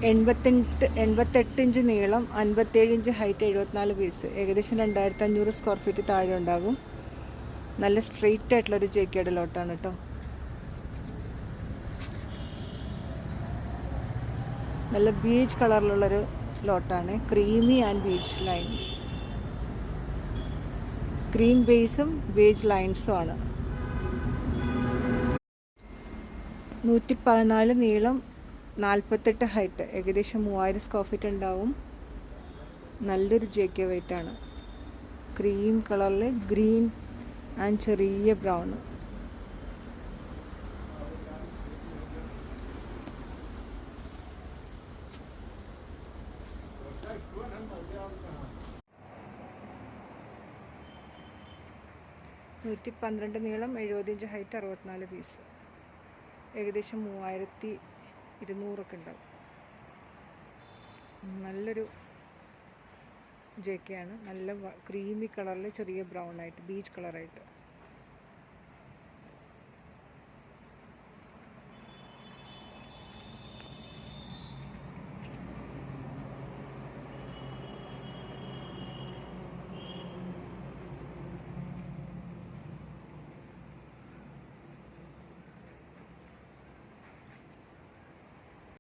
88 inch നീളം, 57 inch height, 74 piece. ഏകദേശം 2500 square feet താഴെ ഉണ്ടാകും. നല്ല സ്ട്രെയിറ്റ് ആയിട്ടുള്ളൊരു ജേക്കയുടെ ലോട്ടാണ് കേട്ടോ. നല്ല ബീച്ച് കളറിലുള്ളൊരു ലോട്ടാണ്. Creamy and beach lines, cream ബേസും ബീച്ച് ലൈൻസും ആണ്. 114 നീളം, 48 ഹൈറ്റ്, ഏകദേശം 3000 സ്ക്വയർ ഫീറ്റ് ഉണ്ടാവും. നല്ലൊരു JK വെയിറ്റ് ആണ്. ക്രീം കളറിൽ ഗ്രീൻ ആൻഡ് ചെറിയ ബ്രൗൺ. $112 നീളം, 70 ഇഞ്ച് ഹൈറ്റ്, 64 പീസ്. ഏകദേശം 3200 ഉണ്ടാവും. നല്ലൊരു JK ആണ്. നല്ല ക്രീമി കളറിൽ ചെറിയ ബ്രൗൺ ആയിട്ട്, ബീച്ച് കളറായിട്ട്.